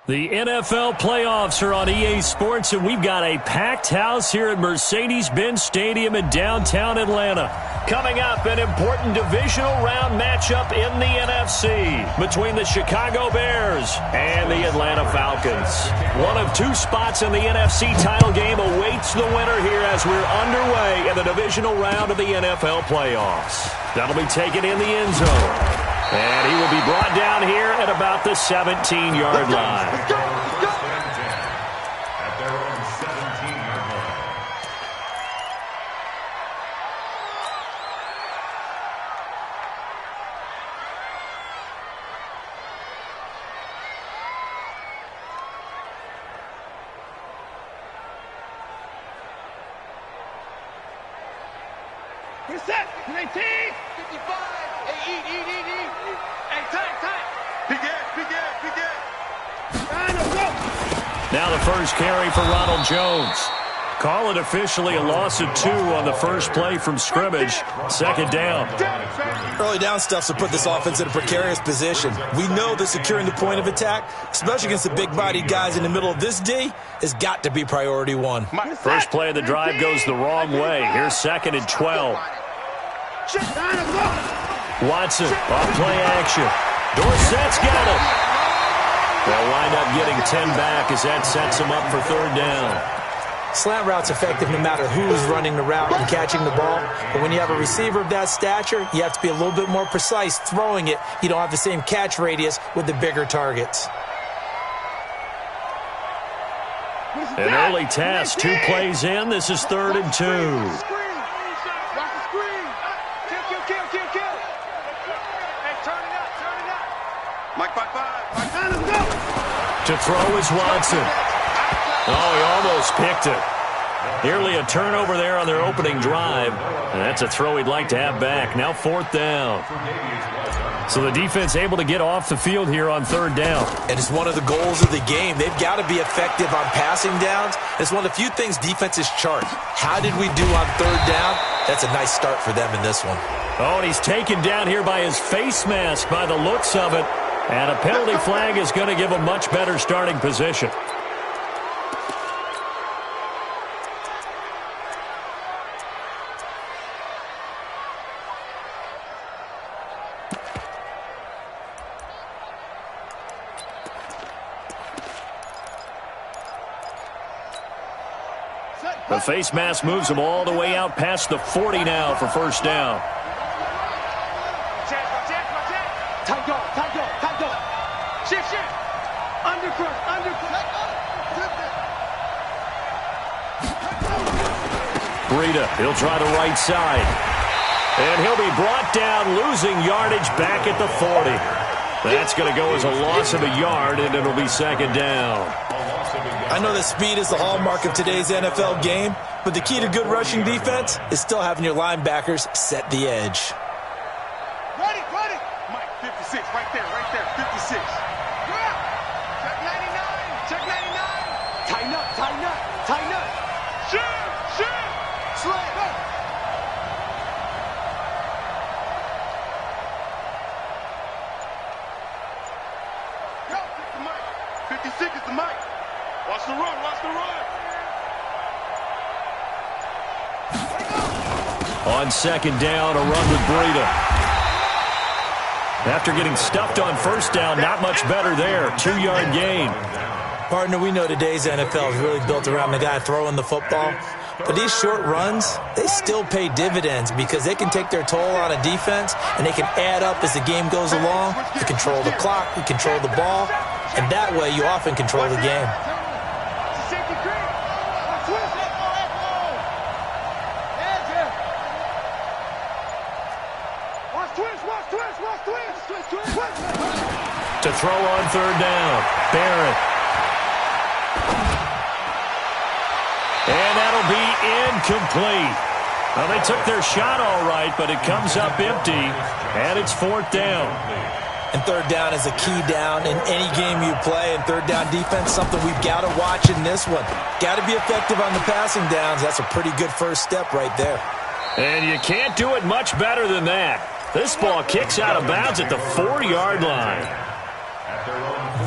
The NFL playoffs are on EA Sports, and we've got a packed house here at Mercedes-Benz Stadium in downtown Atlanta. Coming up, an important divisional round matchup in the NFC between the Chicago Bears and the Atlanta Falcons. One of two spots in the NFC title game awaits the winner here as we're underway in the divisional round of the NFL playoffs. That'll be taken in the end zone. And he will be brought down here at about the 17-yard line. Let's go, let's go. At their own 17-yard line. Get set. 19. 55. Hey, eat. Hey, tight. Big gas. Now the first carry for Ronald Jones. Call it officially a loss of 2 on the first play from scrimmage. Second down. Early down stuff to put this offense in a precarious position. We know that securing the point of attack, especially against the big-bodied guys in the middle of this D, has got to be priority 1. First play of the drive goes the wrong way. Here's 2nd and 12. Watson, off play action. Dorsett's got it. They'll wind up getting 10 back as that sets them up for third down. Slant route's effective no matter who's running the route and catching the ball. But when you have a receiver of that stature, you have to be a little bit more precise throwing it. You don't have the same catch radius with the bigger targets. An early task, 2 plays in. This is 3rd and 2. To throw is Watson. Oh, he almost picked it. Nearly a turnover there on their opening drive. And that's a throw he'd like to have back. Now 4th down. So the defense able to get off the field here on 3rd down. And it's one of the goals of the game. They've got to be effective on passing downs. It's one of the few things defenses chart. How did we do on 3rd down? That's a nice start for them in this one. Oh, and he's taken down here by his face mask by the looks of it. And a penalty flag is going to give a much better starting position. The face mask moves him all the way out past the 40 now for first down. Shift. Undercut. Breida, he'll try the right side. And he'll be brought down, losing yardage back at the 40. That's going to go as a loss of a yard, and it'll be 2nd down. I know that speed is the hallmark of today's NFL game, but the key to good rushing defense is still having your linebackers set the edge. Ready. Mike, 56, right there, 56. Check 99. Tighten up. Shoot. Slay. Go. The mic. 56 is the mic. Watch the run. On 2nd down, a run with Breida. After getting stuffed on 1st down, not much better there. 2-yard gain. Partner, we know today's NFL is really built around the guy throwing the football. But these short runs, they still pay dividends because they can take their toll on a defense and they can add up as the game goes along. You control the clock, you control the ball, and that way you often control the game. To throw on 3rd down, Barrett. And that'll be incomplete. Well, they took their shot all right, but it comes up empty, and it's 4th down. And 3rd down is a key down in any game you play, and 3rd down defense, something we've got to watch in this one. Got to be effective on the passing downs. That's a pretty good first step right there. And you can't do it much better than that. This ball kicks out of bounds at the 4-yard line.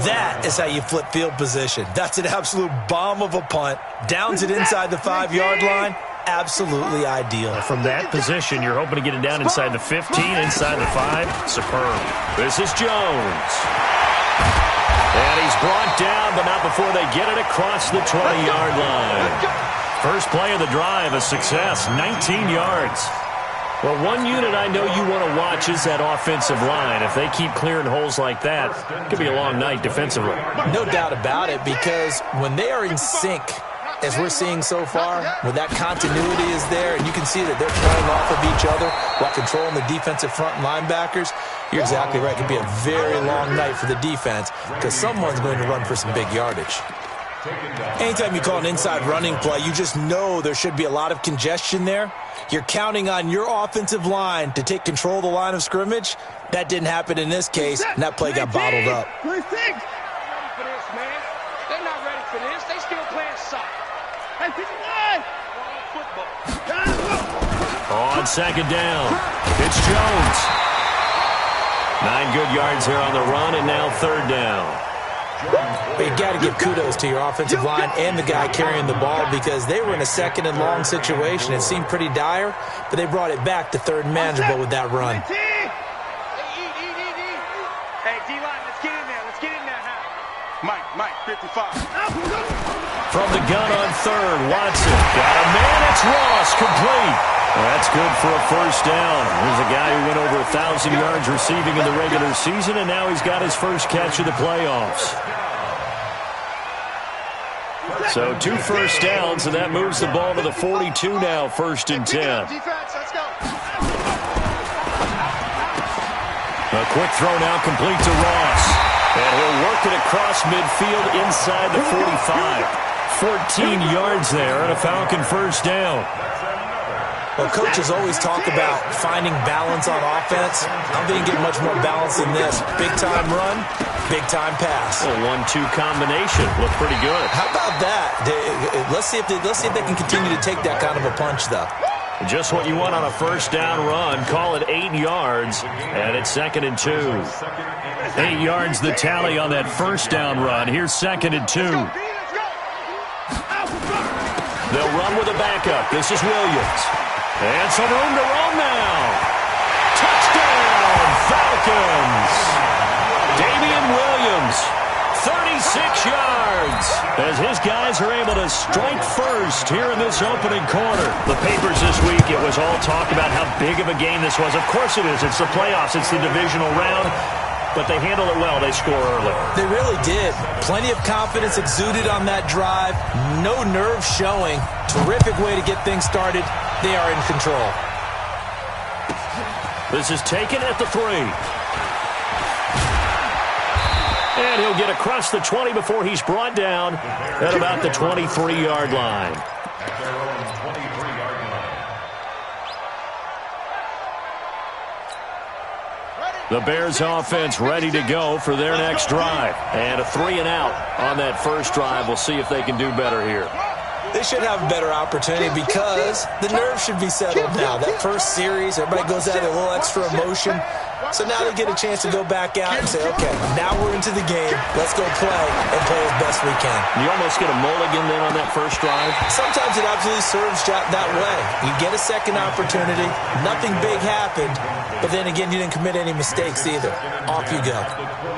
That is how you flip field position. That's an absolute bomb of a punt. Downs it inside the 5-yard line. Absolutely ideal. From that position, you're hoping to get it down inside the 15, inside the 5. Superb. This is Jones. And he's brought down, but not before they get it across the 20-yard line. First play of the drive, a success, 19 yards. Well, one unit I know you want to watch is that offensive line. If they keep clearing holes like that, it could be a long night defensively. No doubt about it, because when they are in sync, as we're seeing so far, when that continuity is there, and you can see that they're playing off of each other while controlling the defensive front linebackers, you're exactly right. It could be a very long night for the defense because someone's going to run for some big yardage. Anytime you call an inside running play, you just know there should be a lot of congestion there. You're counting on your offensive line to take control of the line of scrimmage. That didn't happen in this case, and that play got bottled up. They're not ready for this, man. They're not ready for this. They still playing soft. Hey, football. On second down, it's Jones. 9 good yards here on the run, and now third down. But you got to give kudos to your offensive line and the guy carrying the ball because they were in a second and long situation. It seemed pretty dire, but they brought it back to third and manageable with that run. Hey, D-line, let's get in there. Let's get in there, Mike, 55. From the gun on third, Watson. Got a man, it's Ross, complete. That's good for a first down. Here's a guy who went over 1,000 yards receiving in the regular season, and now he's got his first catch of the playoffs. So 2 first downs, and that moves the ball to the 42 now, 1st and 10. A quick throw now complete to Ross. And he'll work it across midfield inside the 45. 14 yards there and a Falcon first down. Well, coaches always talk about finding balance on offense. I don't think you get much more balance than this. Big-time run, big-time pass. A 1-2 combination. Looked pretty good. How about that? Let's see if they can continue to take that kind of a punch, though. Just what you want on a first down run. Call it 8 yards, and it's 2nd and 2. 8 yards the tally on that first down run. Here's 2nd and 2. They'll run with a backup. This is Williams. And some room to roam now. Touchdown, Falcons. Damian Williams, 36 yards. As his guys are able to strike first here in this opening quarter. The papers this week, it was all talk about how big of a game this was. Of course it is. It's the playoffs. It's the divisional round. But they handled it well. They score early. They really did. Plenty of confidence exuded on that drive. No nerve showing. Terrific way to get things started. They are in control. This is taken at the 3. And he'll get across the 20 before he's brought down at about the 23-yard line. The Bears offense ready to go for their next drive. And a 3 and out on that first drive. We'll see if they can do better here. They should have a better opportunity because the nerves should be settled now. That first series, everybody goes out with a little extra emotion. So now they get a chance to go back out and say, okay, now we're into the game. Let's go play and play as best we can. You almost get a mulligan then on that first drive? Sometimes it absolutely serves that way. You get a second opportunity. Nothing big happened. But then again, you didn't commit any mistakes either. Off you go.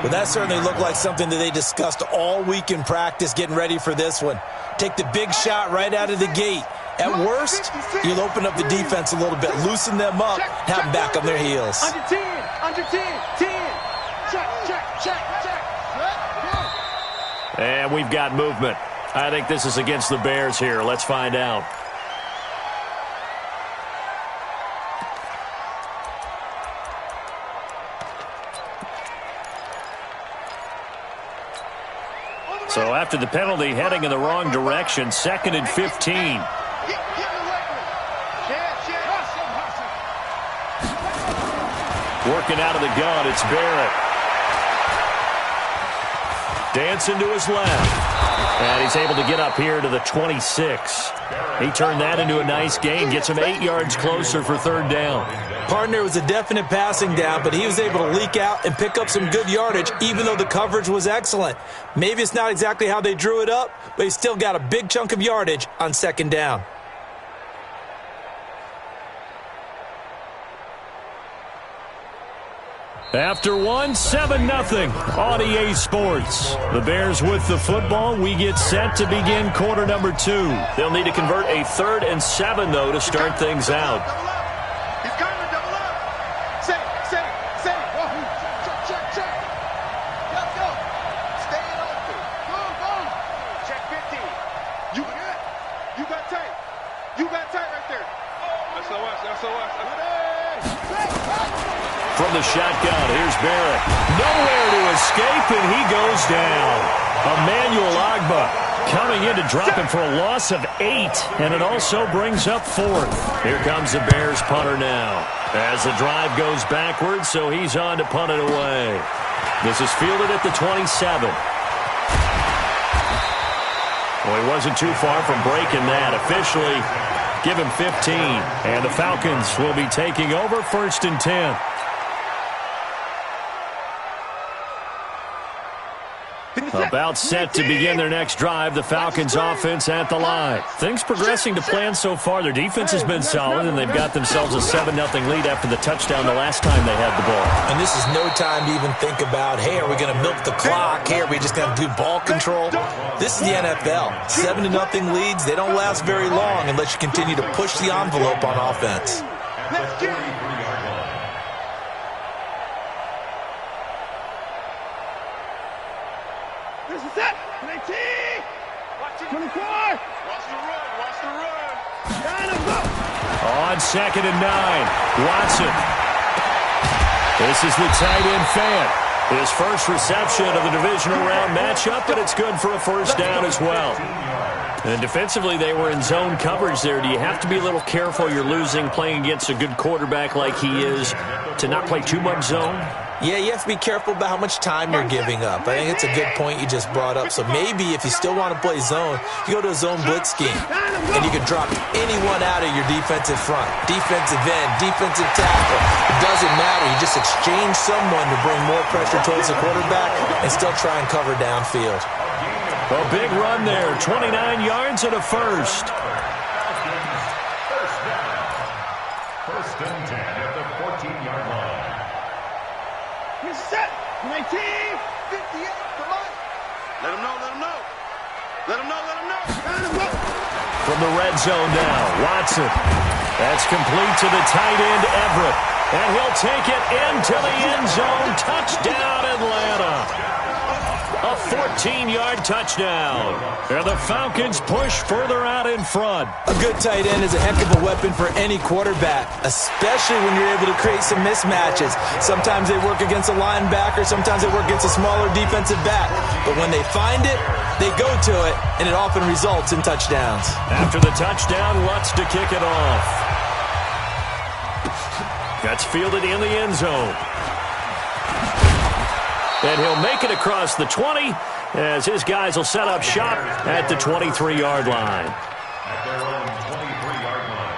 Well, that certainly looked like something that they discussed all week in practice getting ready for this one. Take the big shot right out of the gate. At worst, you'll open up the defense a little bit, loosen them up, have them back on their heels. Under 10, 10. Check. And we've got movement. I think this is against the Bears here. Let's find out. So after the penalty, heading in the wrong direction, 2nd and 15. Working out of the gun, it's Barrett. Dancing to his left. And he's able to get up here to the 26. He turned that into a nice gain, gets him 8 yards closer for third down. Partner was a definite passing down, but he was able to leak out and pick up some good yardage, even though the coverage was excellent. Maybe it's not exactly how they drew it up, but he still got a big chunk of yardage on second down. After one, 7-0 on EA Sports. The Bears with the football. We get set to begin quarter number 2. They'll need to convert a 3rd and 7, though, to start things out. He's coming, double up. Say. Check. Let's go. Stay in open. Go. Check 15. You good? You got tight. right there. SOS. From the shotgun, here's Barrett. Nowhere to escape, and he goes down. Emmanuel Agba coming in to drop him for a loss of 8, and it also brings up 4th. Here comes the Bears punter now. As the drive goes backwards, so he's on to punt it away. This is fielded at the 27. Well, he wasn't too far from breaking that. Officially, give him 15. And the Falcons will be taking over 1st and 10. About set to begin their next drive. The Falcons offense at the line. Things progressing to plan so far. Their defense has been solid, and they've got themselves a 7-0 lead after the touchdown the last time they had the ball. And this is no time to even think about, hey, are we going to milk the clock? Hey, are we just going to do ball control? This is the NFL. 7-0 leads, they don't last very long unless you continue to push the envelope on offense. Let's get it. This is it. 19. 24. Watch the run. Down and go. On 2nd and 9, Watson. This is the tight end Fant. His first reception of the divisional round matchup, but it's good for a first down as well. And defensively, they were in zone coverage there. Do you have to be a little careful? You're losing playing against a good quarterback like he is to not play too much zone? Yeah, you have to be careful about how much time you're giving up. I think it's a good point you just brought up. So maybe if you still want to play zone, you go to a zone blitz scheme. And you can drop anyone out of your defensive front. Defensive end, defensive tackle. It doesn't matter. You just exchange someone to bring more pressure towards the quarterback and still try and cover downfield. A big run there. 29 yards and a first. First and 10 at the 14-yard line. He's set. 19. 58. Come on. Let him know. Down and go. From the red zone now, Watson. That's complete to the tight end, Everett. And he'll take it into the end zone. Touchdown, Atlanta. A 14-yard touchdown. And the Falcons push further out in front. A good tight end is a heck of a weapon for any quarterback, especially when you're able to create some mismatches. Sometimes they work against a linebacker, sometimes they work against a smaller defensive back. But when they find it, they go to it, and it often results in touchdowns. After the touchdown, Lutz to kick it off. That's fielded in the end zone. And he'll make it across the 20 as his guys will set up shop at the 23-yard line. At their own 23-yard line.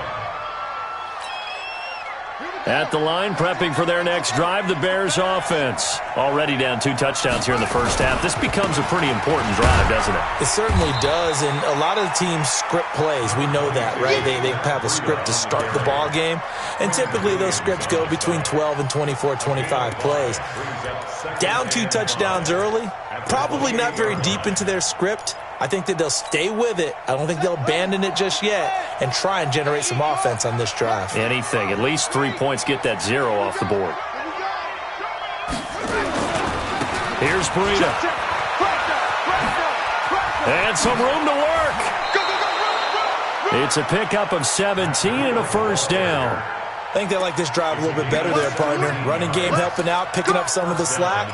At the line, prepping for their next drive, the Bears offense. Already down 2 touchdowns here in the first half. This becomes a pretty important drive, doesn't it? It certainly does, and a lot of the teams script plays. We know that, right? They have a script to start the ball game, and typically those scripts go between 12 and 24, 25 plays. Down 2 touchdowns early, probably not very deep into their script. I think that they'll stay with it. I don't think they'll abandon it just yet and try and generate some offense on this drive. Anything. At least 3 points, get that 0 off the board. Here's Breida. And some room to work. It's a pickup of 17 and a first down. I think they like this drive a little bit better there, partner. Running game helping out, picking up some of the slack.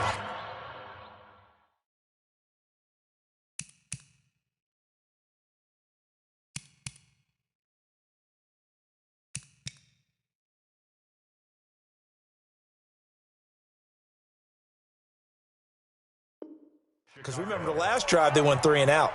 Because remember the last drive, they went 3 and out.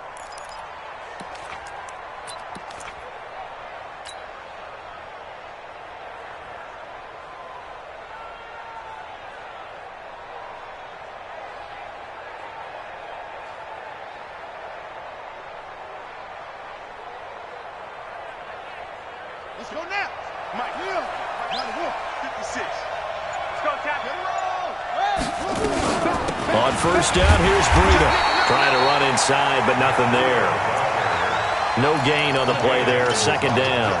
Go now. Mike. 56. Let's go, Tap. On first down, here's Breida. Trying to run inside, but nothing there. No gain on the play there. Second down.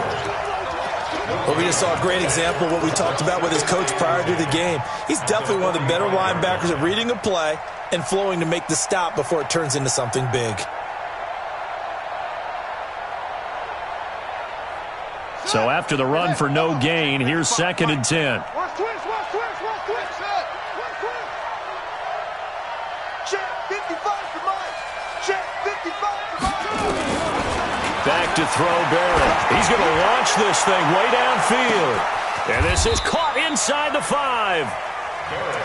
Well, we just saw a great example of what we talked about with his coach prior to the game. He's definitely one of the better linebackers at reading a play and flowing to make the stop before it turns into something big. So after the run for no gain, here's 2nd and 10. Back to throw Barrett. He's going to launch this thing way downfield. And this is caught inside the 5.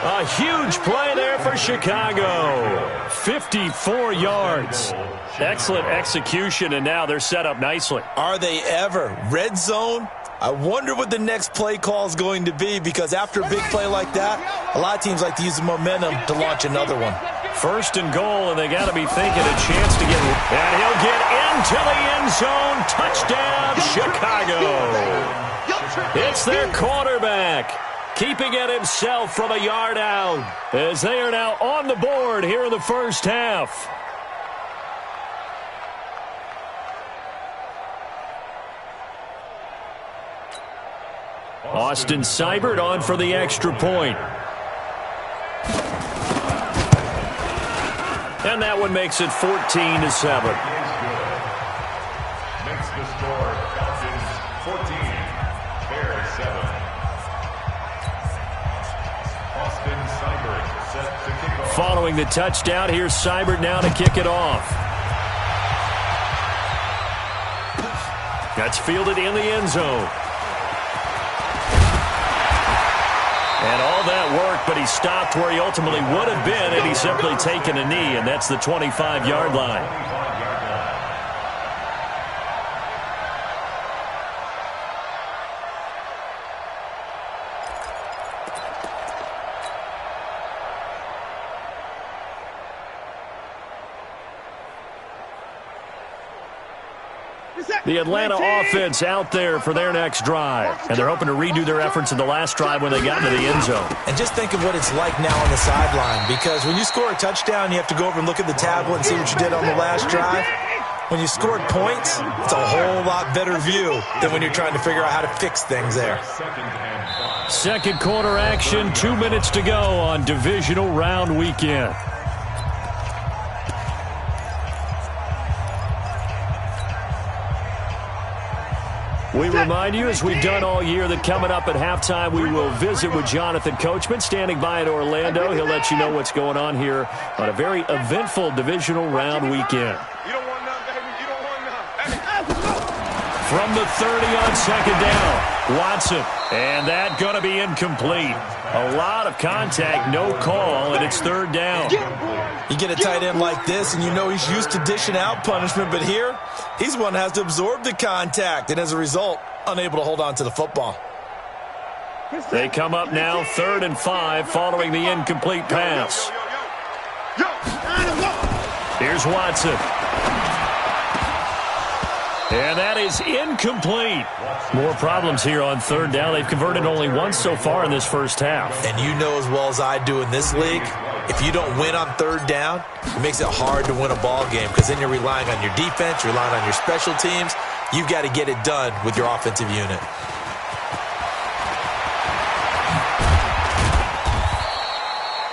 A huge play there for Chicago. 54 yards. Excellent execution, and now they're set up nicely. Are they ever? Red zone? I wonder what the next play call is going to be, because after a big play like that, a lot of teams like to use the momentum to launch another one. 1st and goal, and they got to be thinking a chance to get... And he'll get into the end zone. Touchdown, Chicago. It's their quarterback, keeping it himself from a yard out, as they are now on the board here in the first half. Austin Seibert on for the extra point. And that one makes it 14-7. Makes the score Falcons 14, Bears 7. Austin Seibert set to kick off. Following the touchdown, here's Seibert now to kick it off. That's fielded in the end zone. And all that work, but he stopped where he ultimately would have been had he simply taken a knee, and that's the 25-yard line. The Atlanta offense out there for their next drive. And they're hoping to redo their efforts in the last drive when they got into the end zone. And just think of what it's like now on the sideline, because when you score a touchdown, you have to go over and look at the tablet and see what you did on the last drive. When you scored points, it's a whole lot better view than when you're trying to figure out how to fix things there. Second quarter action, 2 minutes to go on divisional round weekend. We remind you, as we've done all year, that coming up at halftime, we will visit with Jonathan Coachman, standing by in Orlando. He'll let you know what's going on here on a very eventful divisional round weekend. You don't want none, baby. You don't want none. From the 30 on second down, Watson. And that going to be incomplete. A lot of contact, no call, and it's third down. You get a tight end like this, and you know he's used to dishing out punishment, but here, he's one that has to absorb the contact, and as a result, unable to hold on to the football. They come up now, 3rd and 5, following the incomplete pass. Here's Watson. And that is incomplete. More problems here on third down. They've converted only once so far in this first half. And you know as well as I do in this league, if you don't win on third down, it makes it hard to win a ball game, because then you're relying on your defense, you're relying on your special teams. You've got to get it done with your offensive unit.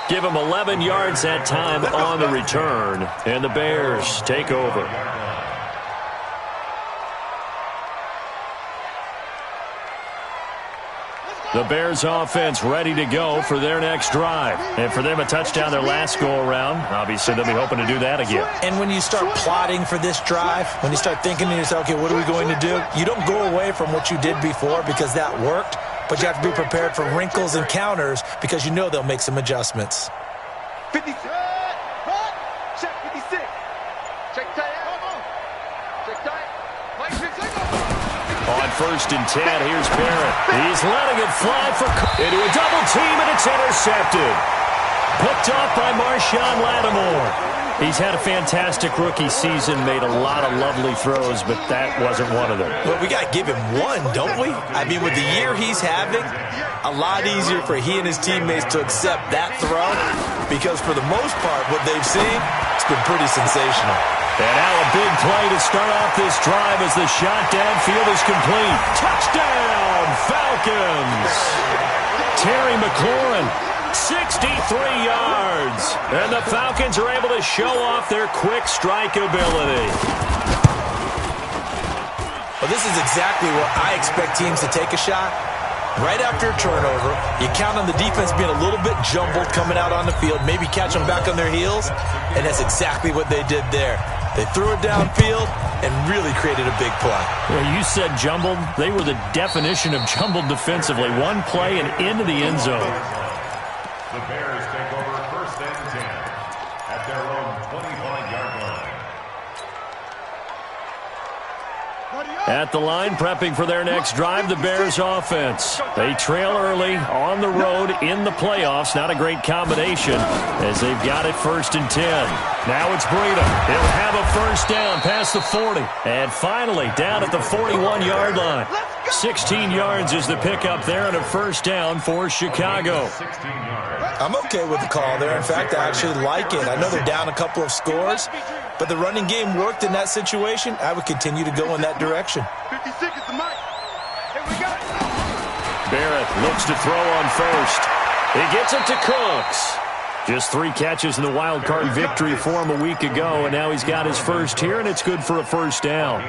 Give them 11 yards that time on the return, and the Bears take over. The Bears offense ready to go for their next drive. And for them, a touchdown their last go-around. Obviously, they'll be hoping to do that again. And when you start plotting for this drive, when you start thinking to yourself, okay, what are we going to do? You don't go away from what you did before because that worked, but you have to be prepared for wrinkles and counters because you know they'll make some adjustments. 50. Check 56. Check tight. Check tight. On 1st and 10, here's Barrett. He's letting it fly into a double team, and it's intercepted. Picked up by Marshawn Lattimore. He's had a fantastic rookie season, made a lot of lovely throws, but that wasn't one of them. Well, we got to give him one, don't we? I mean, with the year he's having, a lot easier for he and his teammates to accept that throw because for the most part, what they've seen, it's been pretty sensational. And now a big play to start off this drive as the shot downfield is complete. Touchdown, Falcons! Terry McLaurin, 63 yards. And the Falcons are able to show off their quick strike ability. Well, this is exactly what I expect teams to take a shot. Right after a turnover, you count on the defense being a little bit jumbled coming out on the field, maybe catch them back on their heels, and that's exactly what they did there. They threw it downfield and really created a big play. Yeah, you said jumbled. They were the definition of jumbled defensively. One play and into the end zone. The Bears take over 1st and 10 at their own 25-yard line. At the line, prepping for their next drive, the Bears offense. They trail early on the road in the playoffs. Not a great combination as they've got it 1st and 10. Now it's Breida. He'll have a first down past the 40. And finally, down at the 41-yard line. 16 yards is the pickup there and a first down for Chicago. I'm okay with the call there. In fact, I actually like it. I know they're down a couple of scores, but the running game worked in that situation. I would continue to go in that direction. 56 is the mic. Here we go. Barrett looks to throw on first. He gets it to Cooks. Just 3 catches in the wild card victory for him a week ago, and now he's got his first here, and it's good for a first down.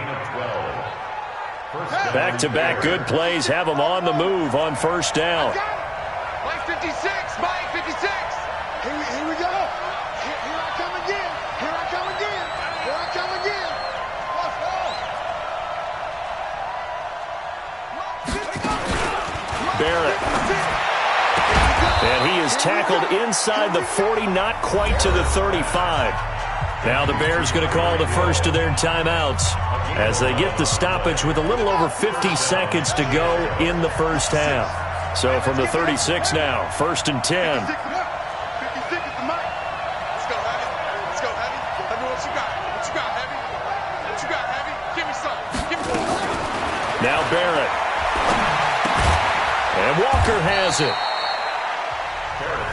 Back-to-back good plays have him on the move on first down. Mike 56, Mike 56. Here we go. Here I come again. Here I come again. Here I come again. Let's go. Barrett. And he is tackled inside the 40, not quite to the 35. Now the Bears going to call the first of their timeouts as they get the stoppage with a little over 50 seconds to go in the first half. So from the 36 now, 1st and 10. 56 is the mic. Let's go, Heavy. Let's go, Heavy. Heavy, what you got? What you got, Heavy? What you got, Heavy? Give me some. Give me some. Now Barrett. And Walker has it.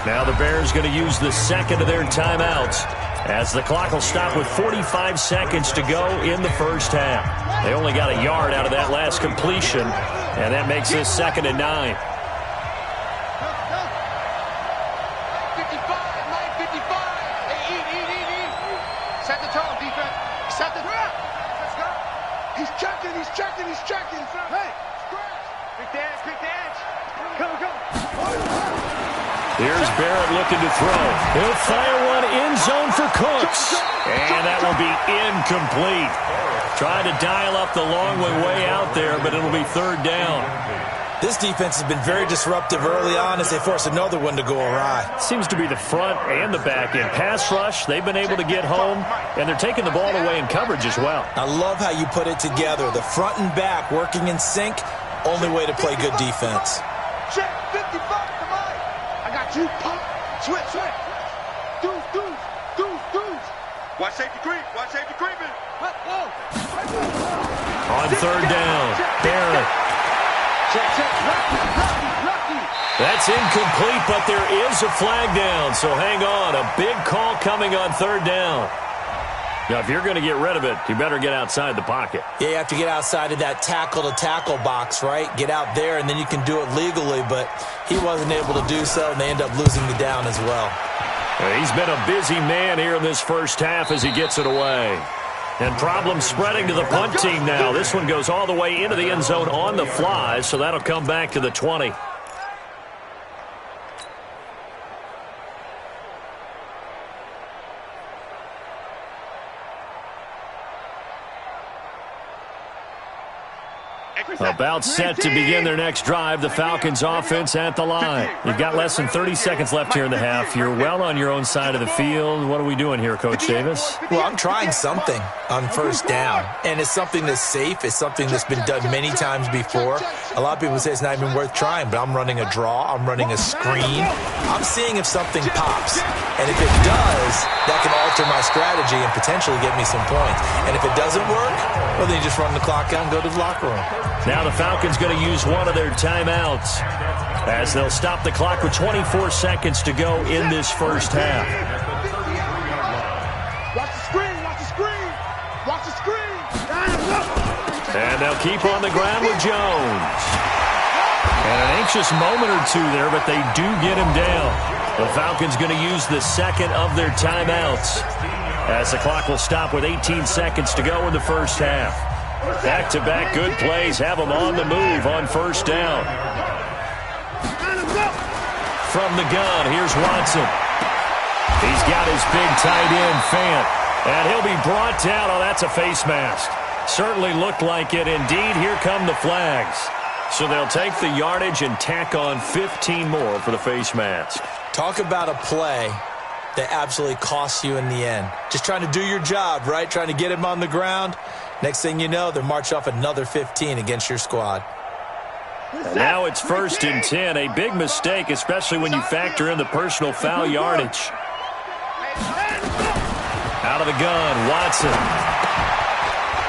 Now the Bears going to use the second of their timeouts as the clock will stop with 45 seconds to go in the first half. They only got a yard out of that last completion, and that makes this 2nd and 9. 55, Mike 55. Hey, eat. Set the tone, defense. Set the tone. Let's go. He's checking. Hey, scratch. Pick the edge. Go. Here's Barrett looking to throw. He'll fire one end zone for Cooks. And that will be incomplete. Trying to dial up the long way out there, but it'll be 3rd down. This defense has been very disruptive early on as they force another one to go awry. Seems to be the front and the back end. Pass rush, they've been able to get home, and they're taking the ball away in coverage as well. I love how you put it together. The front and back working in sync, only way to play good defense. Check 55 to Mike. I got you. Pump. Switch. Deuce. Watch safety creeping. Whoa. On 3rd down, Barrett. Check. Lucky. That's incomplete, but there is a flag down, so hang on. A big call coming on 3rd down. Now, if you're going to get rid of it, you better get outside the pocket. Yeah, you have to get outside of that tackle-to-tackle box, right? Get out there, and then you can do it legally, but he wasn't able to do so, and they end up losing the down as well. He's been a busy man here in this first half as he gets it away. And problems spreading to the punt team now. This one goes all the way into the end zone on the fly, so that'll come back to the 20. About set to begin their next drive. The Falcons offense at the line. You've got less than 30 seconds left here in the half. You're well on your own side of the field. What are we doing here, Coach Davis? Well, I'm trying something on first down, and it's something that's safe. It's something that's been done many times before. A lot of people say it's not even worth trying, but I'm running a draw. I'm running a screen. I'm seeing if something pops, and if it does, that can alter my strategy and potentially get me some points. And if it doesn't work, well, then you just run the clock out and go to the locker room. Now the Falcons going to use one of their timeouts as they'll stop the clock with 24 seconds to go in this first half. Watch the screen, watch the screen, watch the screen. And they'll keep on the ground with Jones. And an anxious moment or two there, but they do get him down. The Falcons going to use the second of their timeouts as the clock will stop with 18 seconds to go in the first half. Back-to-back good plays have them on the move on first down. From the gun, here's Watson. He's got his big tight end, Fant. And he'll be brought down. Oh, that's a face mask. Certainly looked like it. Indeed, here come the flags. So they'll take the yardage and tack on 15 more for the face mask. Talk about a play that absolutely costs you in the end. Just trying to do your job, right? Trying to get him on the ground. Next thing you know, they're march off another 15 against your squad. And now it's 1st and 10. A big mistake, especially when you factor in the personal foul yardage. Out of the gun, Watson.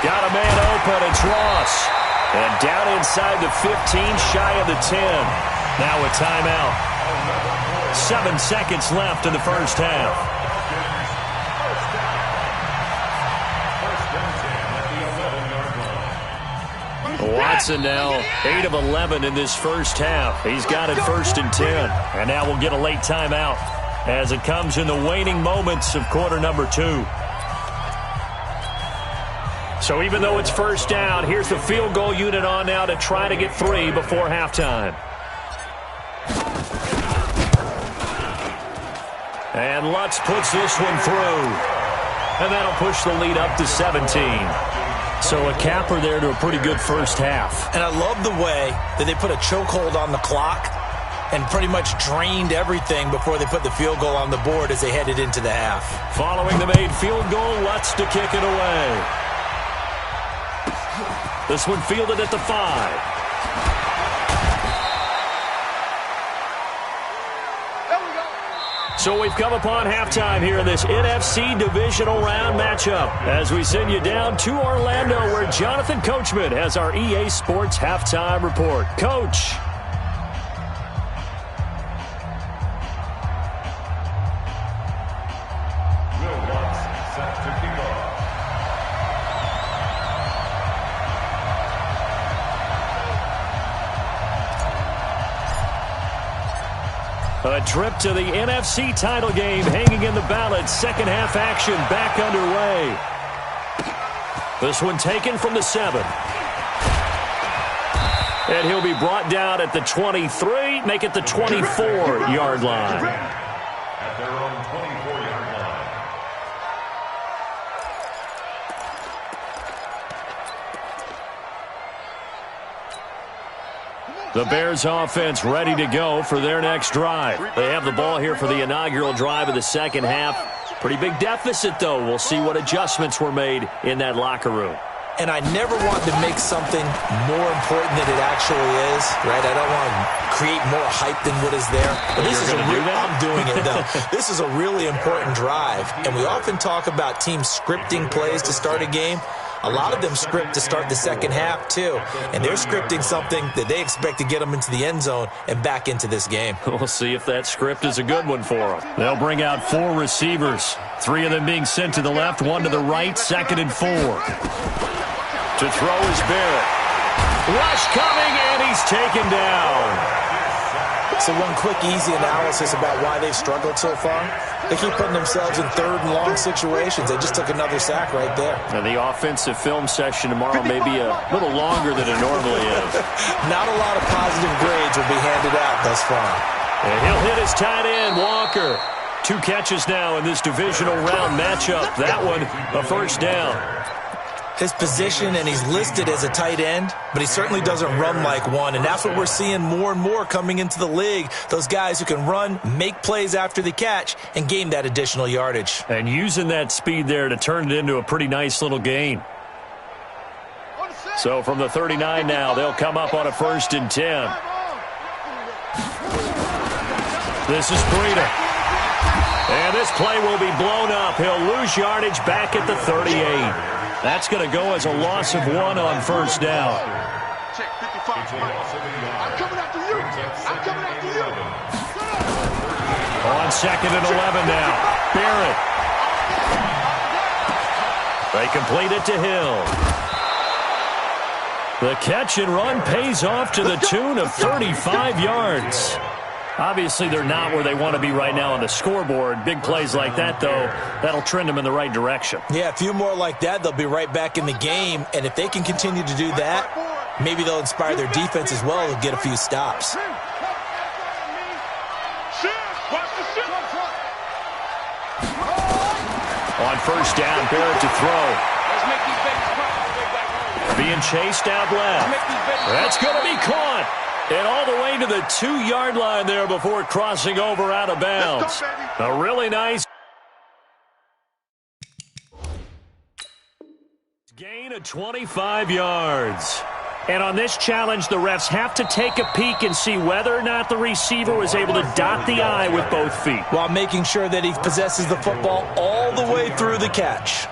Got a man open, it's Ross. And down inside the 15, shy of the 10. Now a timeout. 7 seconds left in the first half. Watson now 8 of 11 in this first half. He's got it 1st and 10. And now we'll get a late timeout as it comes in the waning moments of quarter number 2. So even though it's first down, here's the field goal unit on now to try to get 3 before halftime. And Lutz puts this one through. And that'll push the lead up to 17. So a capper there to a pretty good first half. And I love the way that they put a chokehold on the clock and pretty much drained everything before they put the field goal on the board as they headed into the half. Following the made field goal, Lutz to kick it away. This one fielded at the 5. So we've come upon halftime here in this NFC divisional round matchup as we send you down to Orlando where Jonathan Coachman has our EA Sports halftime report. Coach. A trip to the NFC title game hanging in the balance. Second half action back underway. This one taken from the 7. And he'll be brought down at the 23, make it the 24-yard line. At their own 24-yard line. The Bears offense ready to go for their next drive. They have the ball here for the inaugural drive of the second half. Pretty big deficit, though. We'll see what adjustments were made in that locker room. And I never want to make something more important than it actually is, right? I don't want to create more hype than what is there. But this is I'm doing it, though. This is a really important drive. And we often talk about teams scripting plays to start a game. A lot of them script to start the second half, too. And they're scripting something that they expect to get them into the end zone and back into this game. We'll see if that script is a good one for them. They'll bring out 4 receivers. 3 of them being sent to the left, 1 to the right, 2nd and 4. To throw is Barrett. Rush coming, and he's taken down. So one quick, easy analysis about why they've struggled so far. They keep putting themselves in 3rd and long situations. They just took another sack right there. And the offensive film session tomorrow may be a little longer than it normally is. Not a lot of positive grades will be handed out thus far. And he'll hit his tight end, Walker. 2 catches now in this divisional round matchup. That one, a first down. his position, and he's listed as a tight end, but he certainly doesn't run like one, and that's what we're seeing more and more coming into the league. Those guys who can run, make plays after the catch, and gain that additional yardage. And using that speed there to turn it into a pretty nice little gain. So from the 39 now, they'll come up on a 1st and 10. This is Breida. And this play will be blown up. He'll lose yardage back at the 38. That's going to go as a loss of 1 on 1st down. Check 55. I'm coming after you. I'm coming after you. On 2nd and 11 now. Barrett. They complete it to Hill. The catch and run pays off to the tune of 35 yards. Obviously, they're not where they want to be right now on the scoreboard. Big plays like that, though, that'll trend them in the right direction. Yeah, a few more like that, they'll be right back in the game. And if they can continue to do that, maybe they'll inspire their defense as well and get a few stops. On 1st down, Barrett to throw. Being chased out left. That's going to be caught. And all the way to the 2-yard line there before crossing over out of bounds. A really nice gain of 25 yards. And on this challenge, the refs have to take a peek and see whether or not the receiver was able to dot the I with both feet, while making sure that he possesses the football all the way through the catch.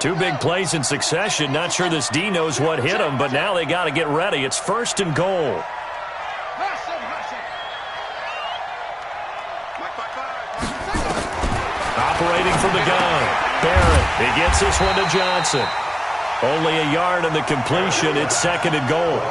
Two big plays in succession. Not sure this D knows what hit him, but now they got to get ready. It's 1st and goal. Operating from the gun. Barrett. He gets this one to Johnson. Only a yard on the completion. It's 2nd and goal.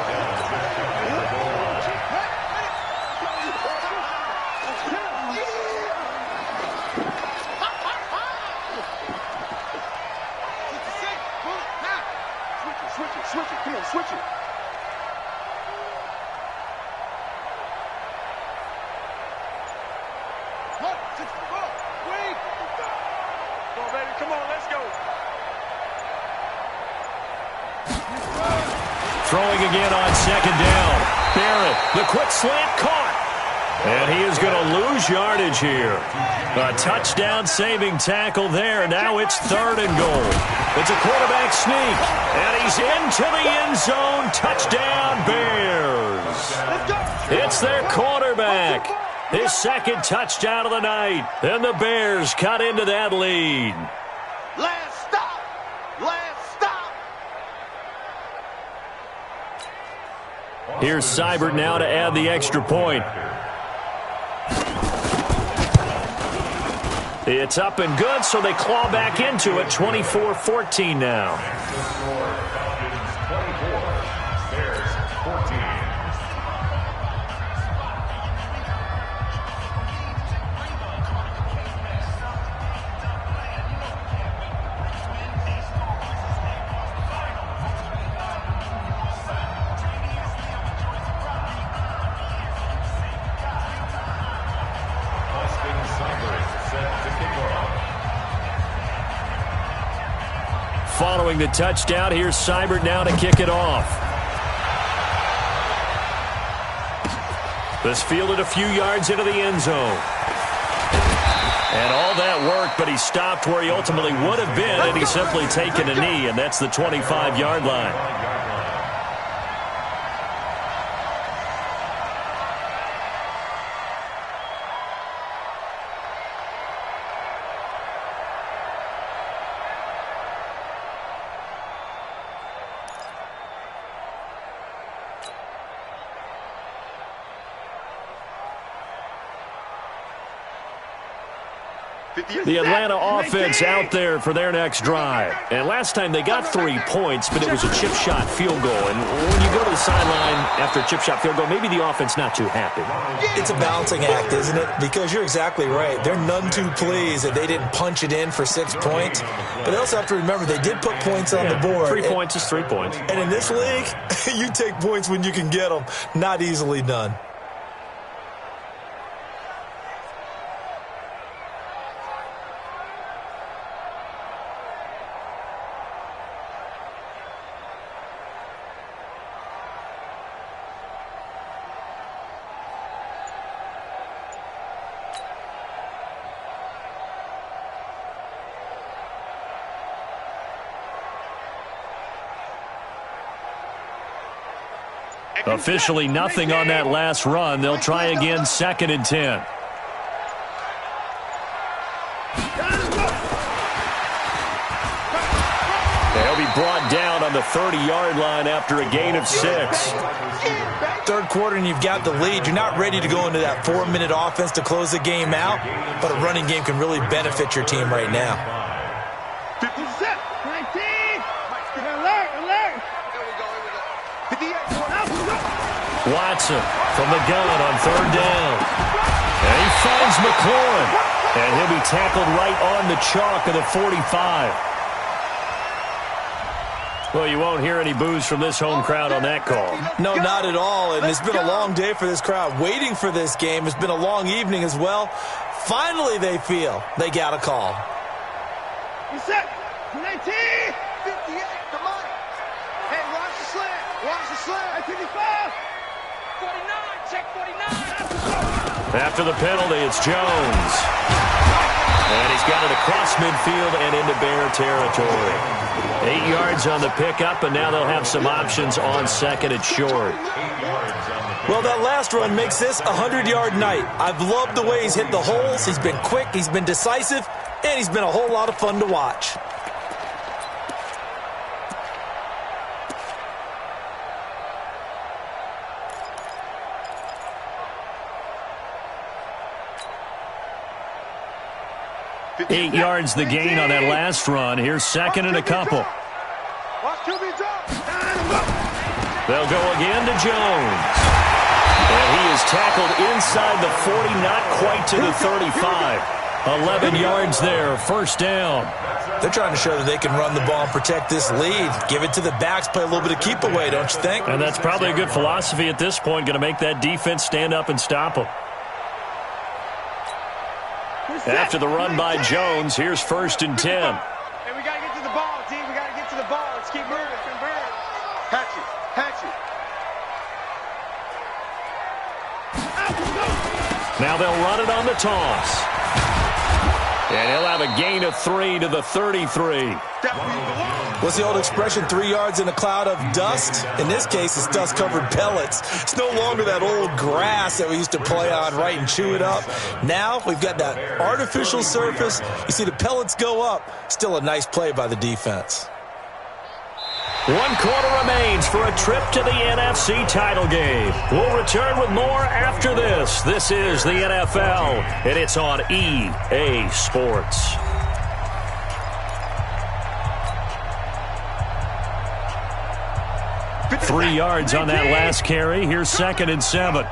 Throwing again on 2nd down. Barrett, the quick slant caught. And he is going to lose yardage here. A touchdown-saving tackle there. Now it's 3rd and goal. It's a quarterback sneak. And he's into the end zone. Touchdown, Bears. It's their quarterback. His 2nd touchdown of the night. And the Bears cut into that lead. Last stop. Last stop. Here's Seibert now to add the extra point. It's up and good, so they claw back into it. 24-14 now. Following the touchdown, here's Seibert now to kick it off. This fielded a few yards into the end zone. And all that work, but he stopped where he ultimately would have been, and he's simply taken a knee, and that's the 25-yard line. The Atlanta offense out there for their next drive. And last time they got 3 points, but it was a chip shot field goal. And when you go to the sideline after a chip shot field goal, maybe the offense not too happy. It's a balancing act, isn't it? Because you're exactly right. They're none too pleased that they didn't punch it in for 6 points. But they also have to remember they did put points on the board. 3 points is 3 points. And in this league, you take points when you can get them. Not easily done. Officially nothing on that last run. They'll try again, 2nd and 10. They'll be brought down on the 30-yard line after a gain of 6. Third quarter and you've got the lead. You're not ready to go into that 4-minute offense to close the game out, but a running game can really benefit your team right now. 57, 19, alert. Watson from the gun on 3rd down. And he finds McLaurin. And he'll be tackled right on the chalk of the 45. Well, you won't hear any boos from this home crowd on that call. No, not at all. And it's been a long day for this crowd waiting for this game. It's been a long evening as well. Finally, they feel they got a call. Set. 19, 58, come on. Hey, watch the slant. Watch the slant. 55, 49, check 49. After the penalty, it's Jones. And he's got it across midfield and into Bear territory. 8 yards on the pickup, and now they'll have some options on 2nd and short. Well, that last run makes this a 100-yard night. I've loved the way he's hit the holes. He's been quick, he's been decisive, and he's been a whole lot of fun to watch. Eight yards the gain on that last run. Here's 2nd and a couple. They'll go again to Jones. And he is tackled inside the 40, not quite to the 35. 11 yards there, 1st down. They're trying to show that they can run the ball and protect this lead. Give it to the backs, play a little bit of keep away, don't you think? And that's probably a good philosophy at this point, going to make that defense stand up and stop them. After the run by Jones, here's 1st and 10. Hey, we got to get to the ball, team. We got to get to the ball. Let's keep moving. Hatch it. Now they'll run it on the toss. And he'll have a gain of 3 to the 33. What's the old expression, 3 yards in a cloud of dust? In this case, it's dust-covered pellets. It's no longer that old grass that we used to play on, right, and chew it up. Now we've got that artificial surface. You see the pellets go up. Still a nice play by the defense. 1 quarter remains for a trip to the NFC title game. We'll return with more after this. This is the NFL, and it's on EA Sports. Three yards on that last carry. Here's 2nd and 7.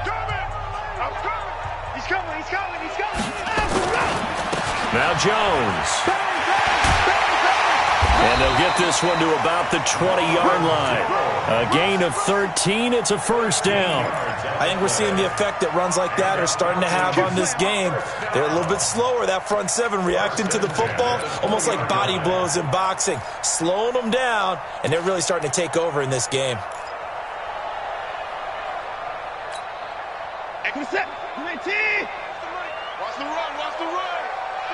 He's coming. Now Jones. And they'll get this one to about the 20-yard line. A gain of 13. It's a 1st down. I think we're seeing the effect that runs like that are starting to have on this game. They're a little bit slower, that front 7, reacting to the football, almost like body blows in boxing, slowing them down, and they're really starting to take over in this game. Set. 19. Watch the run.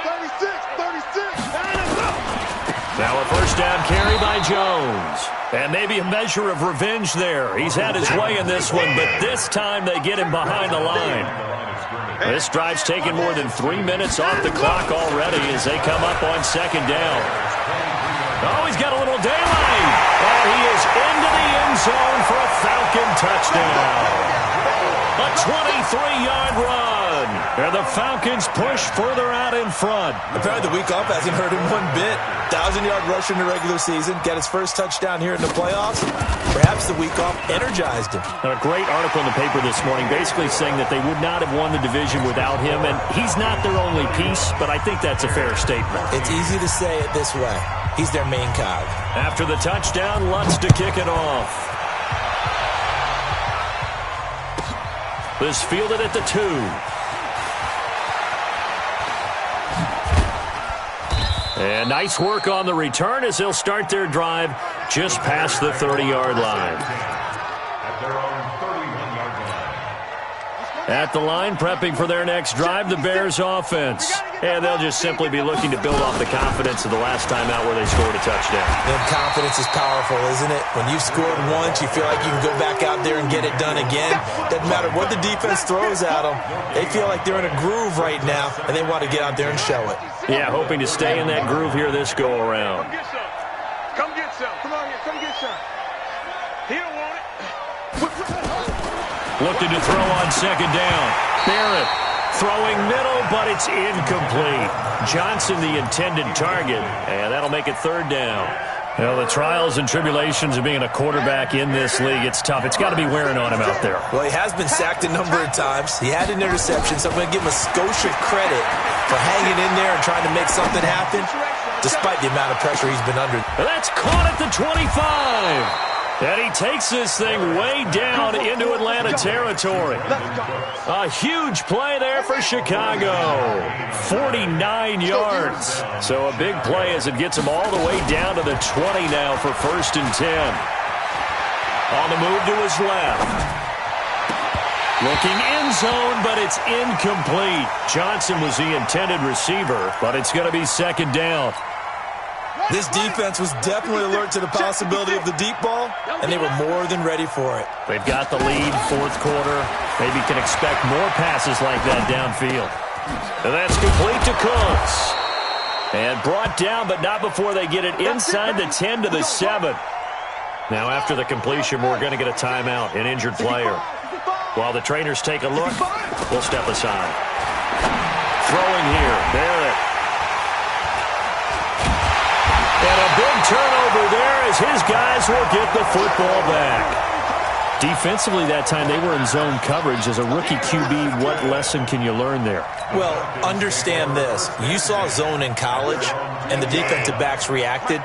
36. Now a 1st down carry by Jones. And maybe a measure of revenge there. He's had his way in this one, but this time they get him behind the line. This drive's taken more than 3 minutes off the clock already as they come up on 2nd down. Oh, he's got a little daylight. And he is into the end zone for a Falcon touchdown. A 23-yard run. And the Falcons push further out in front. Apparently the week off hasn't hurt him one bit. 1,000-yard rusher in the regular season. Get his first touchdown here in the playoffs. Perhaps the week off energized him. A great article in the paper this morning basically saying that they would not have won the division without him. And he's not their only piece, but I think that's a fair statement. It's easy to say it this way. He's their main cog. After the touchdown, Lutz to kick it off. This fielded at the 2. And nice work on the return as they'll start their drive just past the 30-yard line. At their own 31-yard line. At the line, prepping for their next drive, the Bears offense. And they'll just simply be looking to build off the confidence of the last time out where they scored a touchdown. And confidence is powerful, isn't it? When you've scored once, you feel like you can go back out there and get it done again. Doesn't matter what the defense throws at them. They feel like they're in a groove right now, and they want to get out there and show it. Yeah, hoping to stay in that groove here this go-around. Come get some. Come get some. Come on here. Come get some. He don't want it. Looking to throw on second down. Barrett throwing middle, but it's incomplete. Johnson, the intended target, and that'll make it third down. Well, the trials and tribulations of being a quarterback in this league, it's tough. It's got to be wearing on him out there. Well, he has been sacked a number of times. He had an interception, so I'm going to give him a Scotia credit for hanging in there and trying to make something happen, despite the amount of pressure he's been under. That's caught at the 25. And he takes this thing way down into Atlanta territory. A huge play there for Chicago. 49 yards. So a big play as it gets him all the way down to the 20 now for 1st and 10. On the move to his left. Looking end zone, but it's incomplete. Johnson was the intended receiver, but it's going to be second down. This defense was definitely alert to the possibility of the deep ball, and they were more than ready for it. They've got the lead, fourth quarter. Maybe can expect more passes like that downfield. And that's complete to Cooks. And brought down, but not before they get it inside the 10 to the 7. Now after the completion, we're going to get a timeout, an injured player. While the trainers take a look, we'll step aside. Throwing here, Barrett. And a big turnover there as his guys will get the football back. Defensively that time, they were in zone coverage. As a rookie QB, what lesson can you learn there? Well, understand this. You saw zone in college, and the defensive backs reacted,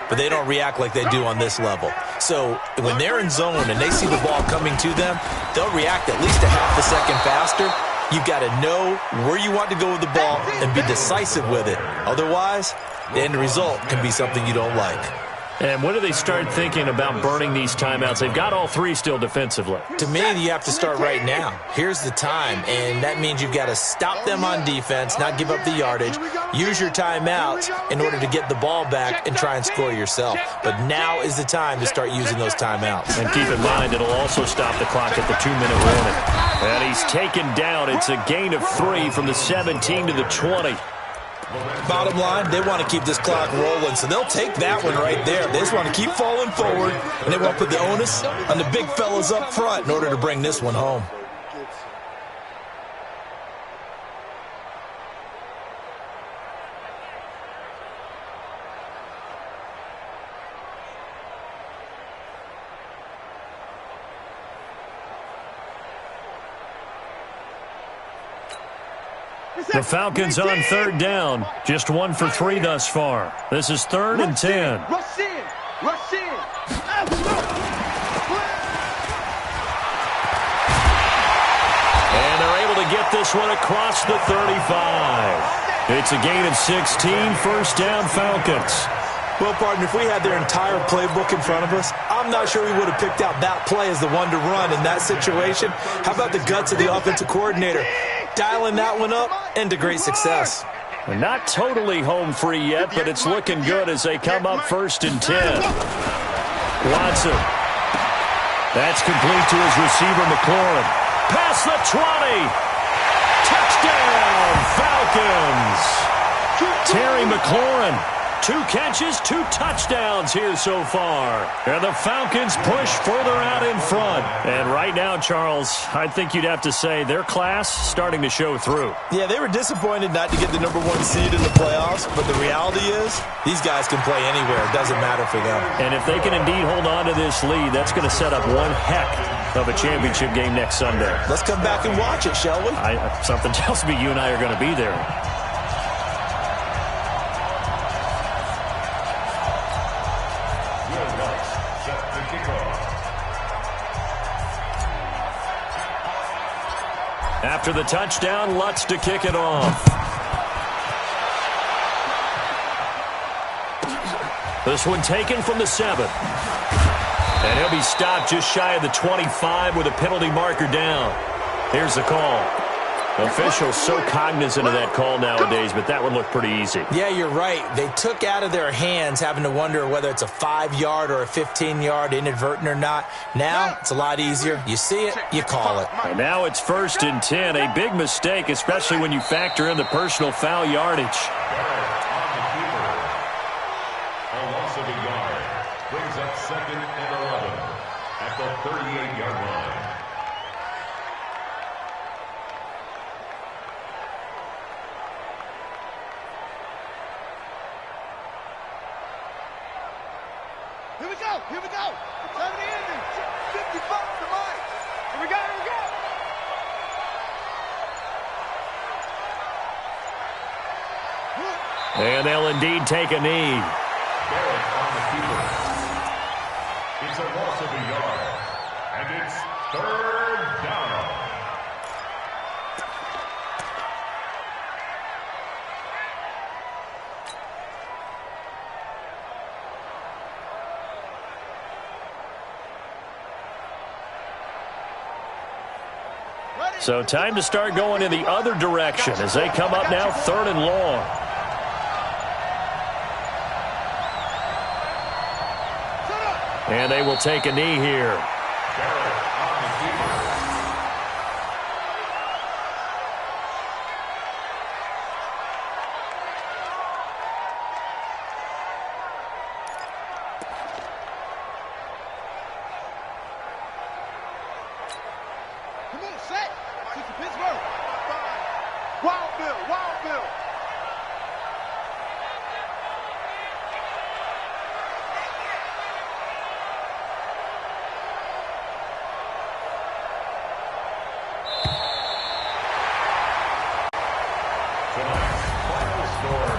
but they don't react like they do on this level. So when they're in zone and they see the ball coming to them, they'll react at least a half a second faster. You've got to know where you want to go with the ball and be decisive with it. Otherwise, the end result can be something you don't like. And when do they start thinking about burning these timeouts? They've got all three still defensively. To me, you have to start right now. Here's the time, and that means you've got to stop them on defense, not give up the yardage, use your timeouts in order to get the ball back and try and score yourself. But now is the time to start using those timeouts. And keep in mind, it'll also stop the clock at the 2-minute warning. And he's taken down. It's a gain of 3 from the 17 to the 20. Bottom line, they want to keep this clock rolling, so they'll take that one right there. They just want to keep falling forward, and they want to put the onus on the big fellas up front in order to bring this one home. The Falcons on third down. Just 1 for 3 thus far. This is 3rd and 10. Rush in. Rush in. And they're able to get this one across the 35. It's a gain of 16, 1st down Falcons. Well, partner, if we had their entire playbook in front of us, I'm not sure we would have picked out that play as the one to run in that situation. How about the guts of the offensive coordinator? Dialing that one up into great success. They're not totally home free yet, but it's looking good as they come up 1st and 10. Watson. That's complete to his receiver, McLaurin. Past the 20. Touchdown, Falcons. Terry McLaurin. 2 catches, 2 touchdowns here so far. And the Falcons push further out in front. And right now, Charles, I think you'd have to say their class starting to show through. Yeah, they were disappointed not to get the #1 seed in the playoffs, but the reality is these guys can play anywhere. It doesn't matter for them. And if they can indeed hold on to this lead, that's going to set up one heck of a championship game next Sunday. Let's come back and watch it, shall we? Something tells me you and I are going to be there. After the touchdown, Lutz to kick it off. This one taken from the 7. And he'll be stopped just shy of the 25 with a penalty marker down. Here's the call. Officials so cognizant of that call nowadays, but that would look pretty easy. Yeah, you're right. They took out of their hands having to wonder whether it's a 5-yard or a 15-yard, inadvertent or not. Now, it's a lot easier. You see it, you call it. And now it's 1st and 10. A big mistake, especially when you factor in the personal foul yardage. A loss of a yard brings up 2nd and 11 at the 38-yard line. Here we go, here we go. It's time to end it. 55 to Mike. Here we go, here we go. And they'll indeed take a knee. Barrett on the keeper. It's a loss of a yard. And it's 3rd down. So time to start going in the other direction as they come up now 3rd and long. And they will take a knee here. Barrett on the keeper. Come on, set. Take to Pittsburgh. Wild Bill, Wild Bill.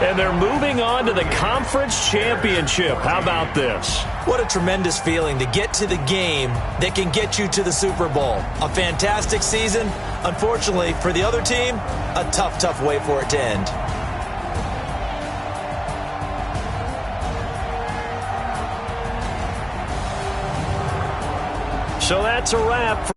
And they're moving on to the conference championship. How about this? What a tremendous feeling to get to the game that can get you to the Super Bowl. A fantastic season. Unfortunately, for the other team, a tough, tough way for it to end. So that's a wrap.